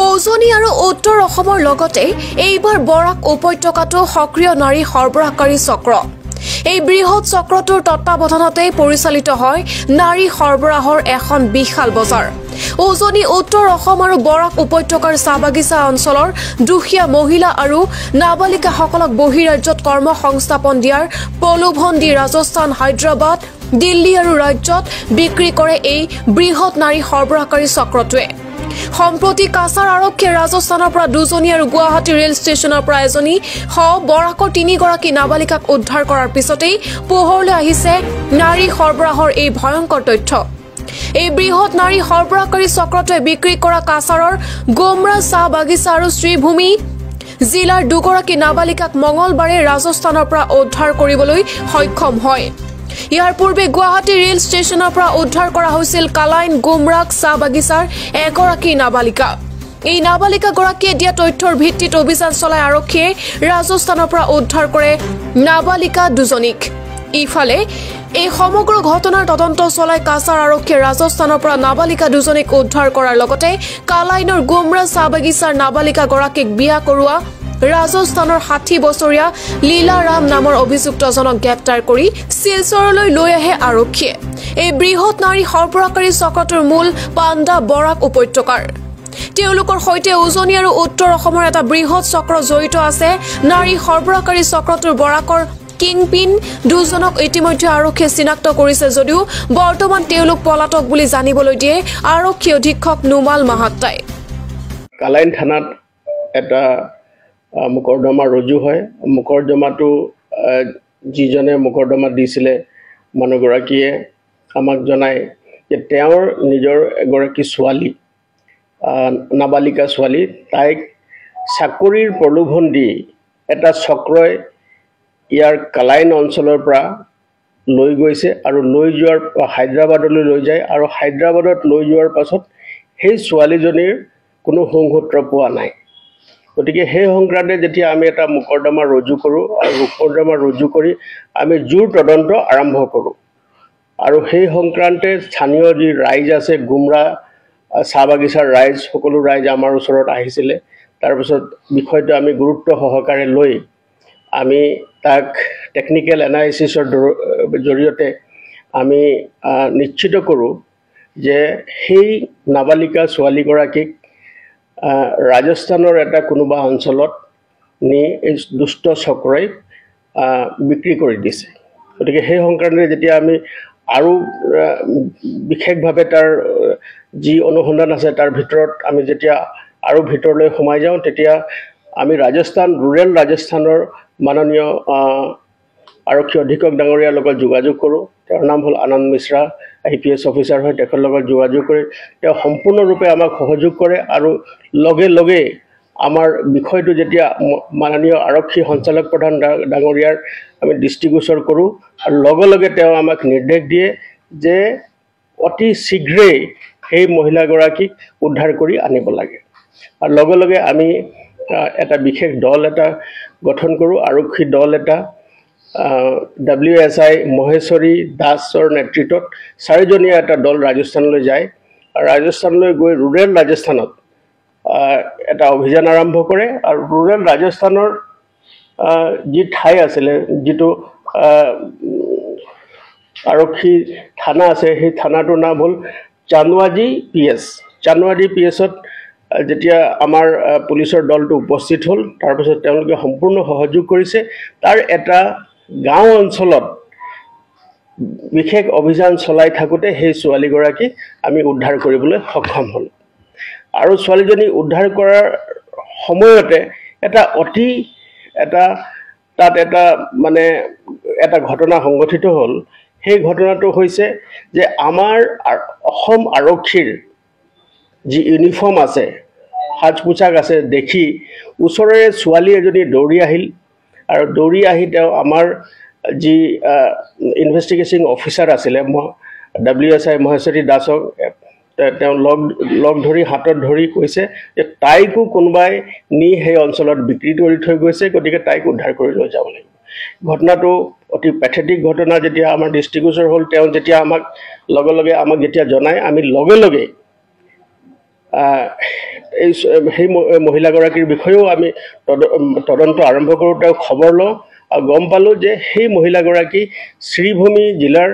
উজনি আৰু উত্তৰ অসমৰ লগতে এইবাৰ বৰাক উপত্যকাটো সক্ৰিয় নাৰী সৰবৰাহকাৰী চক্ৰ। এই বৃহৎ চক্ৰটোৰ তত্বাৱধানতেই পৰিচালিত হয় নাৰী সৰবৰাহৰ এখন বিশাল বজাৰ। উজনি উত্তৰ অসম আৰু বৰাক উপত্যকাৰ চাহবাগিচা অঞ্চলৰ দুখীয়া মহিলা আৰু নাবালিকাসকলক বহিৰাজ্যত কৰ্ম সংস্থাপন দিয়াৰ প্ৰলোভন দি ৰাজস্থান, হায়দৰাবাদ, দিল্লী আৰু ৰাজ্যত বিক্ৰী কৰে এই বৃহৎ নাৰী সৰবৰাহকাৰী চক্ৰটোৱে। সম্প্ৰতি কাছাৰ আৰক্ষীয়ে ৰাজস্থানৰ পৰা দুজনী আৰু গুৱাহাটী ৰেল ষ্টেচনৰ পৰা এজনী বৰাকৰ 3গৰাকী নাবালিকাক উদ্ধাৰ কৰাৰ পিছতেই পোহৰলৈ আহিছে নাৰী সৰবৰাহৰ এই ভয়ংকৰ তথ্য। এই বৃহৎ নাৰী সৰবৰাহকাৰী চক্ৰটোৱে বিক্ৰী কৰা কাছাৰৰ গোমৰা চাহ বাগিচা আৰু শ্ৰীভূমি জিলাৰ 2গৰাকী নাবালিকাক মঙলবাৰে ৰাজস্থানৰ পৰা উদ্ধাৰ কৰিবলৈ সক্ষম হয়। ইয়াৰ পূৰ্বে গুৱাহাটী ৰেল ষ্টেচনৰ পৰা উদ্ধাৰ কৰা হৈছিল কালাইন গুমৰাক চাহ বাগিচাৰ 1গৰাকী নাবালিকা। এই নাবালিকাগৰাকীয়ে দিয়া তথ্যৰ ভিত্তিত অভিযান চলাই আৰক্ষীয়ে ৰাজস্থানৰ পৰা উদ্ধাৰ কৰে নাবালিকা দুজনীক। ইফালে এই সমগ্ৰ ঘটনাৰ তদন্ত চলাই কাছাৰ আৰক্ষীয়ে ৰাজস্থানৰ পৰা নাবালিকা দুজনীক উদ্ধাৰ কৰাৰ লগতে কালাইনৰ গুমৰা চাহ বাগিচাৰ নাবালিকাগৰাকীক বিয়া কৰোৱা ৰাজস্থানৰ 60 বছৰীয়া লীলা ৰাম নামৰ অভিযুক্তজনক গ্ৰেপ্তাৰ কৰি শিলচৰলৈ লৈ আহে আৰক্ষীয়ে। এই বৃহৎ নাৰী সৰবৰাহকাৰী চক্ৰটোৰ মূল পাণ্ডা বৰাক উপত্যকাৰ। তেওঁলোকৰ সৈতে উজনি আৰু উত্তৰ অসমৰ এটা বৃহৎ চক্ৰ জড়িত আছে। নাৰী সৰবৰাহকাৰী চক্ৰটোৰ বৰাকৰ কিংপিন দুজনক ইতিমধ্যে আৰক্ষীয়ে চিনাক্ত কৰিছে যদিও বৰ্তমান তেওঁলোক পলাতক বুলি জানিবলৈ দিয়ে আৰক্ষী অধীক্ষক নুমাল মাহাত্তাই। কালাইন থানাত এটা মোকৰ্দমা ৰুজু হয়। মোকৰ্দমাটো যিজনে মোকৰ্দমা দিছিলে মানুহগৰাকীয়ে আমাক জনায় যে তেওঁৰ নিজৰ এগৰাকী ছোৱালী, নাবালিকা ছোৱালী, তাইক চাকৰিৰ প্ৰলোভন দি এটা চক্ৰই ইয়াৰ কালাইন অঞ্চলৰ পৰা লৈ গৈছে আৰু লৈ যোৱাৰ হায়দৰাবাদলৈ লৈ যায় আৰু হায়দৰাবাদত লৈ যোৱাৰ পাছত সেই ছোৱালীজনীৰ কোনো সংসূত্ৰ পোৱা নাই। গতিকে সেই সংক্ৰান্তে যেতিয়া আমি এটা মোকৰ্দমা ৰুজু কৰোঁ আৰু মোকৰ্দমা ৰুজু কৰি আমি জোৰ তদন্ত আৰম্ভ কৰোঁ আৰু সেই সংক্ৰান্তে স্থানীয় যি ৰাইজ আছে, গুমৰা চাহ বাগিচাৰ ৰাইজ, সকলো ৰাইজ আমাৰ ওচৰত আহিছিলে। তাৰপিছত বিষয়টো আমি গুৰুত্ব সহকাৰে লৈ আমি তাক টেকনিকেল এনালাইচিছৰ জৰিয়তে আমি নিশ্চিত কৰোঁ যে সেই নাবালিকা ছোৱালীগৰাকীক ৰাজস্থানৰ এটা কোনোবা অঞ্চলত নি এই দুষ্ট চক্ৰই বিক্ৰী কৰি দিছে। গতিকে সেই সংক্ৰান্তে যেতিয়া আমি আৰু বিশেষভাৱে তাৰ যি অনুসন্ধান আছে তাৰ ভিতৰত আমি যেতিয়া আৰু ভিতৰলৈ সোমাই যাওঁ তেতিয়া আমি ৰুৰেল ৰাজস্থানৰ মাননীয় আৰক্ষী অধীক্ষক ডাঙৰীয়াৰ লগত যোগাযোগ কৰোঁ। তেওঁৰ নাম হ'ল আনন্দ মিশ্ৰা, IPS অফিচাৰ হয়। তেখেতৰ লগত যোগাযোগ কৰি তেওঁ সম্পূৰ্ণৰূপে আমাক সহযোগ কৰে আৰু লগে লগে আমাৰ বিষয়টো যেতিয়া মাননীয় আৰক্ষী সঞ্চালক প্ৰধান ডাঙৰীয়াৰ আমি দৃষ্টিগোচৰ কৰোঁ আৰু লগে লগে তেওঁ আমাক নিৰ্দেশ দিয়ে যে অতি শীঘ্ৰেই সেই মহিলাগৰাকীক উদ্ধাৰ কৰি আনিব লাগে। আৰু লগে লগে আমি এটা বিশেষ দল এটা গঠন কৰোঁ, আৰক্ষী দল এটা WSI মহেশ্বৰী দাসৰ নেতৃত্বত 4জনীয়া এটা দল ৰাজস্থানলৈ যায়। ৰাজস্থানলৈ গৈ ৰুৰেল ৰাজস্থানত এটা অভিযান আৰম্ভ কৰে আৰু ৰুৰেল ৰাজস্থানৰ যি ঠাই আছিলে, যিটো আৰক্ষী থানা আছে, সেই থানাটোৰ নাম হ'ল চান্দৱাজি PS। চান্দৱাজি PSত যেতিয়া আমাৰ পুলিচৰ দলটো উপস্থিত হ'ল, তাৰপিছত তেওঁলোকে সম্পূৰ্ণ সহযোগ কৰিছে। তাৰ এটা গাঁও অঞ্চলত বিশেষ অভিযান চলাই থাকোঁতে সেই ছোৱালীগৰাকীক আমি উদ্ধাৰ কৰিবলৈ সক্ষম হ'লোঁ। আৰু ছোৱালীজনী উদ্ধাৰ কৰাৰ সময়তে তাত এটা ঘটনা সংঘটিত হ'ল। সেই ঘটনাটো হৈছে যে আমাৰ অসম আৰক্ষীৰ যি ইউনিফৰ্ম আছে, সাজ পোছাক আছে দেখি ওচৰৰে ছোৱালী এজনী দৌৰি আহিল আৰু দৌৰি আহি তেওঁ আমাৰ যি ইনভেষ্টিগেশ্যন অফিচাৰ আছিলে WSI মহেশ্বৰী দাসক তেওঁ লগ ধৰি হাতত ধৰি কৈছে যে তাইকো কোনোবাই নি সেই অঞ্চলত বিক্ৰী কৰি থৈ গৈছে, গতিকে তাইক উদ্ধাৰ কৰি লৈ যাব লাগিব। ঘটনাটো অতি পেথেটিক ঘটনা। যেতিয়া আমাৰ দৃষ্টিগোচৰ হ'ল, তেওঁ যেতিয়া আমাক লগে লগে যেতিয়া জনায়, আমি লগে লগে সেই মহিলাগৰাকীৰ বিষয়েও আমি তদন্ত আৰম্ভ কৰোঁ। তেওঁ খবৰ লওঁ আৰু গম পালোঁ যে সেই মহিলাগৰাকী শ্ৰীভূমি জিলাৰ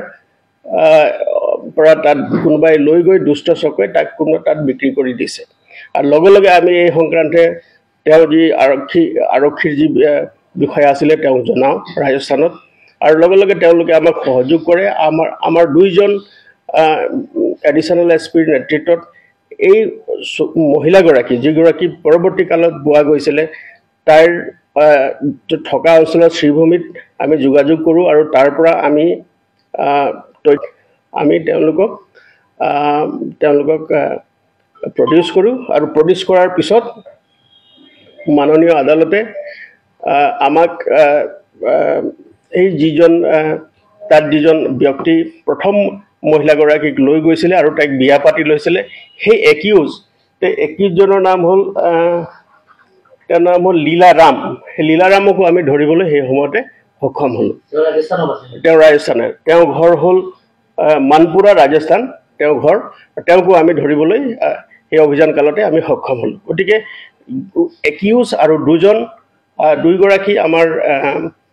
পৰা তাত কোনোবাই লৈ গৈ দুষ্ট চক্ৰই তাক তাত বিক্ৰী কৰি দিছে। আৰু লগে লগে আমি এই সংক্ৰান্তে তেওঁ যি আৰক্ষীৰ যি বিষয়া আছিলে তেওঁক জনাওঁ ৰাজস্থানত, আৰু লগে লগে তেওঁলোকে আমাক সহযোগ কৰে। আমাৰ 2জন এডিশ্যনেল এছপিৰ নেতৃত্বত এই মহিলাগৰাকী যিগৰাকী পৰৱৰ্তী কালত পোৱা গৈছিলে তাইৰ থকা অঞ্চলত শ্ৰীভূমিত আমি যোগাযোগ কৰোঁ আৰু তাৰ পৰা আমি তেওঁলোকক প্ৰডিউচ কৰোঁ। আৰু প্ৰডিউচ কৰাৰ পিছত মাননীয় আদালতে আমাক এই তাত যিজন ব্যক্তি প্ৰথম মহিলাগৰাকীক লৈ গৈছিলে আৰু তাইক বিয়া পাতি লৈছিলে, সেই একিউজজনৰ নাম হ'ল তেওঁৰ নাম হ'ল লীলাৰাম। সেই লীলাৰামকো আমি ধৰিবলৈ সেই সময়তে সক্ষম হ'লোঁ। তেওঁ ৰাজস্থানৰ, তেওঁৰ ঘৰ হ'ল মানপুৰা ৰাজস্থান, তেওঁৰ ঘৰ। তেওঁকো আমি ধৰিবলৈ সেই অভিযান কালতে আমি সক্ষম হ'লোঁ। গতিকে একিউজ আৰু দুইগৰাকী আমাৰ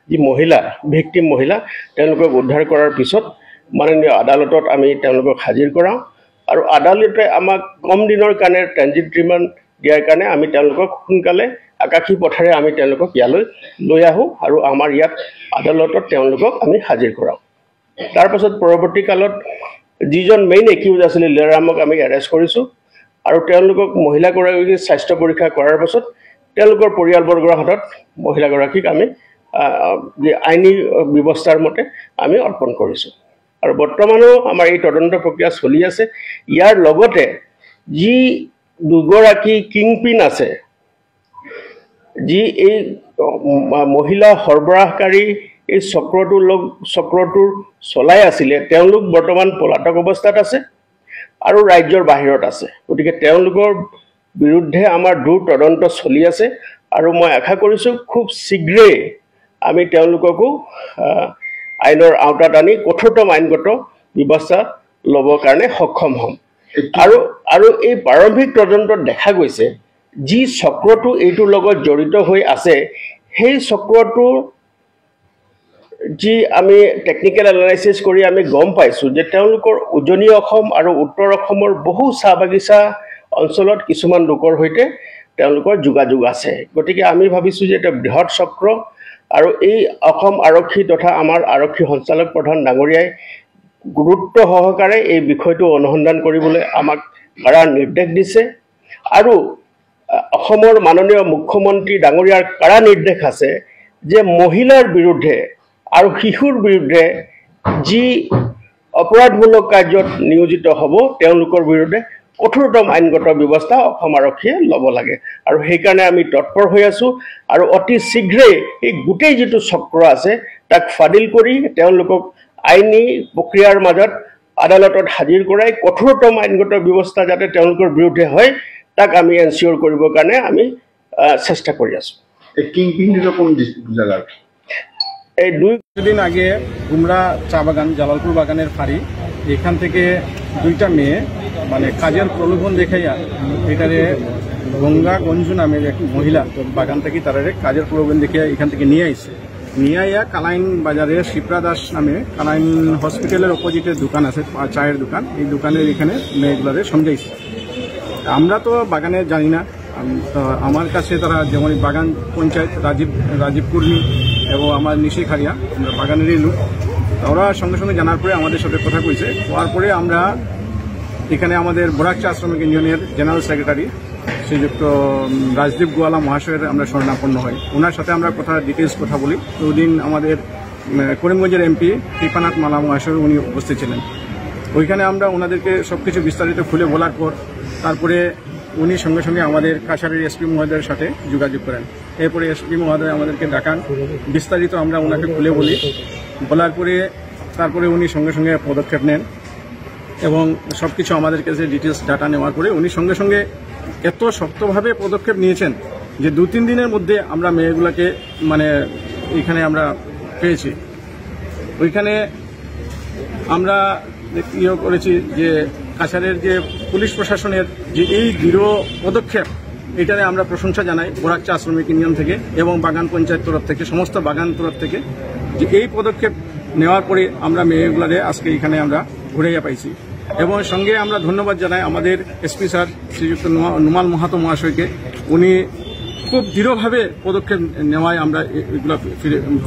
যি মহিলা ভিক্টিম মহিলা তেওঁলোকক উদ্ধাৰ কৰাৰ পিছত মাননীয় আদালতত আমি তেওঁলোকক হাজিৰ কৰাওঁ আৰু আদালতে আমাক কম দিনৰ কাৰণে ট্ৰেনজিট ৰিমাণ্ড দিয়াৰ কাৰণে আমি তেওঁলোকক সোনকালে আকাশী পথেৰে আমি তেওঁলোকক ইয়ালৈ লৈ আহোঁ আৰু আমাৰ ইয়াত আদালতত তেওঁলোকক আমি হাজিৰ কৰাওঁ। তাৰপাছত পৰৱৰ্তী কালত যিজন মেইন একিউজ আছিলে লীলাৰামক আমি এৰেষ্ট কৰিছোঁ আৰু তেওঁলোকক মহিলাগৰাকীক স্বাস্থ্য পৰীক্ষা কৰাৰ পাছত তেওঁলোকৰ পৰিয়ালবৰ্গৰ হাতত মহিলাগৰাকীক আমি আইনী ব্যৱস্থাৰ মতে আমি অৰ্পণ কৰিছোঁ। আৰু বৰ্তমানো আমাৰ এই তদন্ত প্ৰক্ৰিয়া চলি আছে। ইয়াৰ লগতে যি দুগৰাকী কিংপিন আছে, যি এই মহিলা সৰবৰাহকাৰী এই চক্ৰটোৰ চলাই আছিলে, তেওঁলোক বৰ্তমান পলাতক অৱস্থাত আছে আৰু ৰাজ্যৰ বাহিৰত আছে। গতিকে তেওঁলোকৰ বিৰুদ্ধে আমাৰ তদন্ত চলি আছে আৰু মই আশা কৰিছোঁ খুব শীঘ্ৰেই আমি তেওঁলোককো আইনৰ আওতাত আনি কঠোৰতম আইনগত ব্যৱস্থা ল'বৰ কাৰণে সক্ষম হ'ম। আৰু এই প্ৰাৰম্ভিক তদন্তত দেখা গৈছে যি চক্ৰটো এইটোৰ লগত জড়িত হৈ আছে, সেই চক্ৰটোৰ যি আমি টেকনিকেল এনালাইচিছ কৰি আমি গম পাইছোঁ যে তেওঁলোকৰ উজনি অসম আৰু উত্তৰ অসমৰ বহু চাহ বাগিচা অঞ্চলত কিছুমান লোকৰ সৈতে তেওঁলোকৰ যোগাযোগ আছে। গতিকে আমি ভাবিছোঁ যে এটা বৃহৎ চক্ৰ আৰু এই অসম আৰক্ষী তথা আমাৰ আৰক্ষী সঞ্চালক প্ৰধান ডাঙৰীয়াই গুৰুত্ব সহকাৰে এই বিষয়টো অনুসন্ধান কৰিবলৈ আমাক কাৰা নিৰ্দেশ দিছে আৰু অসমৰ মাননীয় মুখ্যমন্ত্ৰী ডাঙৰীয়াৰ কাৰা নিৰ্দেশ আছে যে মহিলাৰ বিৰুদ্ধে আৰু শিশুৰ বিৰুদ্ধে যি অপৰাধমূলক কাৰ্যত নিয়োজিত হ'ব তেওঁলোকৰ বিৰুদ্ধে কঠোৰতম আইনগত ব্যৱস্থা অসম আৰক্ষীয়ে ল'ব লাগে। আৰু সেইকাৰণে আমি তৎপৰ হৈ আছোঁ আৰু অতি শীঘ্ৰেই এই গোটেই যিটো চক্ৰ আছে তাক ফাদিল কৰি তেওঁলোকক আইনী প্ৰক্ৰিয়াৰ মাজত আদালতত হাজিৰ কৰাই কঠোৰতম আইনগত ব্যৱস্থা যাতে তেওঁলোকৰ বিৰুদ্ধে হয় তাক আমি এনচিয়ৰ কৰিবৰ কাৰণে আমি চেষ্টা কৰি আছোঁ। এই দুদিন আগে গুমরা চা বাগান জালালপুর বাগানের ফাঁড়ি এখান থেকে 2টা মেয়ে মানে কাজের প্রলোভন দেখাইয়া এটারে গঙ্গা গঞ্জু নামের এক মহিলা বাগান থেকে তারা কাজের প্রলোভন দেখিয়া এখান থেকে নিয়ে আইছে। নিয়ে আইয়া কালাইন বাজারে শিপ্রা দাস নামে কালাইন হসপিটালের অপোজিটে দোকান আছে চায়ের দোকান, এই দোকানের এখানে মেয়েগুলারে সমঝাইছে। আমরা তো বাগানে জানি না, তো আমার কাছে তারা যেমন বাগান পঞ্চায়েত রাজীব কর্মী এবং আমার নিশি খারিয়া আমরা বাগানেরই লোক, ওরা সঙ্গে সঙ্গে জানার পরে আমাদের সাথে কথা কইছে। হওয়ার পরে আমরা এখানে আমাদের বরাকচা শ্রমিক ইউনিয়নের জেনারেল সেক্রেটারি শ্রীযুক্ত রাজদীপ গোয়ালা মহাশয়ের আমরা শরণাপন্ন হই। ওনার সাথে আমরা ডিটেলস কথা বলি। তো ওদিন আমাদের করিমগঞ্জের এমপি কৃপানাথ মালা মহাশয় উনি উপস্থিত ছিলেন। ওইখানে আমরা ওনাদেরকে সবকিছু বিস্তারিত খুলে বলার পর তারপরে উনি সঙ্গে সঙ্গে আমাদের কাছাড়ের এসপি মহোদয়ের সাথে যোগাযোগ করেন। এরপরে এসপি মহোদয় আমাদেরকে ডাকান, বিস্তারিত আমরা ওনাকে খুলে বলি। বলার পরে তারপরে উনি সঙ্গে সঙ্গে পদক্ষেপ নেন এবং সবকিছু আমাদের কাছে ডিটেলস ডাটা নেওয়ার পরে উনি সঙ্গে সঙ্গে এত শক্তভাবে পদক্ষেপ নিয়েছেন যে 2-3 দিনের মধ্যে আমরা মেয়েগুলোকে মানে এখানে আমরা পেয়েছি। ওইখানে আমরা ইয়ে করেছি যে কাছাড়ের যে পুলিশ প্রশাসনের যে এই দৃঢ় পদক্ষেপ, এটারে আমরা প্রশংসা জানাই বরাকচা শ্রমিক ইউনিয়ন থেকে এবং বাগান পঞ্চায়েত তরফ থেকে, সমস্ত বাগান তরফ থেকে, যে এই পদক্ষেপ নেওয়ার পরে আমরা মেয়েগুলারে আজকে এখানে আমরা ঘুরাইয়া পাইছি। এবং সঙ্গে আমরা ধন্যবাদ জানাই আমাদের এসপি স্যার শ্রীযুক্ত নুমাল মাহাতো মহাশয়কে। উনি খুব দৃঢ়ভাবে পদক্ষেপ নেওয়ায় আমরা এগুলো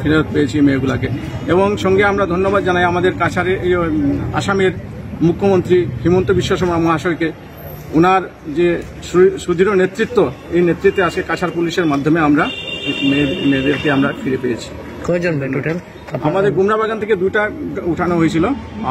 ফেরত পেয়েছি মেয়েগুলাকে। এবং সঙ্গে আমরা ধন্যবাদ জানাই আমাদের কাছাড়ের আসামের মুখ্যমন্ত্রী হিমন্ত বিশ্ব শর্মা মহাশয়কে। ওনার যে সুদৃঢ় নেতৃত্ব, এই নেতৃত্বে আজকে কাছাড় পুলিশের মাধ্যমে আমরা মেয়েদেরকে আমরা ফিরে পেয়েছি। কয়জন টোটাল? আমাদের গুমরা বাগান থেকে 2টা উঠানো হয়েছিল,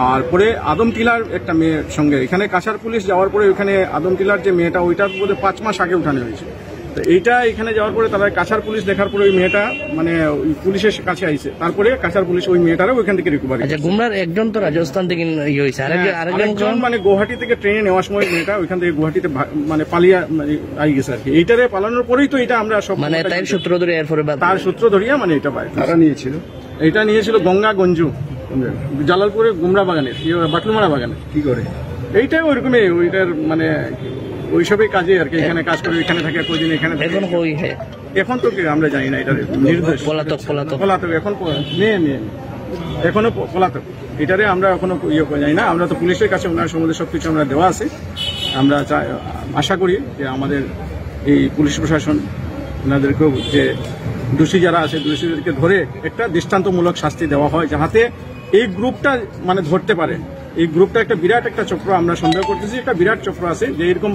আর পরে আদমটিলার একটা মেয়ের সঙ্গে এখানে কাছাড় পুলিশ যাওয়ার পরে ওইখানে আদমটিলার যে মেয়েটা, ওইটা বোধ 5 মাস আগে উঠানো হয়েছে। তো এইটা এখানে যাওয়ার পরে তারা কাছাড় পুলিশ দেখার পরে ওই মেয়েটা মানে ওই পুলিশের কাছে আইছে, তারপরে কাছাড় পুলিশ ওই মেয়েটারও ওইখান থেকে রিকভারি। আচ্ছা, গুমরার একজন তো রাজস্থান থেকে হয়েছে, আরেকজন মানে গুয়াহাটি থেকে ট্রেনে নেওয়ার সময় মেয়েটা ওইখান থেকে গুয়াহাটিতে মানে পালিয়ে আই গেছে আর কি। এইটারে পালানোর পরেই তো এটা আমরা সব মানে তার সূত্র ধরে এরপরে তার সূত্র ধরিয়া মানে এটা পাই। তারা নিয়েছিল, এটা নিয়েছিল গঙ্গা গঞ্জু জালালপুরের গুমরা বাগানের বাটলুমারা বাগানে। কি করে এইটাই ওইরকমই, ওইটার মানে ওইসবই কাজে আর কি। এখানে কাজ করে, এখানে থাকে কদিন, এখানে এখন তো আমরা জানি না, এটার নির্দেশ পলাতক এখন এখনো পলাতক। এটারে আমরা এখনো জানি না। আমরা তো পুলিশের কাছে ওনার সম্বন্ধে সবকিছু আমরা দেওয়া আছে। আমরা আশা করি যে আমাদের এই পুলিশ প্রশাসন ওনাদেরকেও যে দোষী যারা আছে, দোষীদেরকে ধরে একটা দৃষ্টান্তমূলক শাস্তি দেওয়া হয়, যাতে এই গ্রুপটা মানে ধরতে পারে। এই গ্রুপটা একটা বিরাট একটা চক্র, আমরা সন্দেহ করতেছি একটা বিরাট চক্র আছে যে এরকম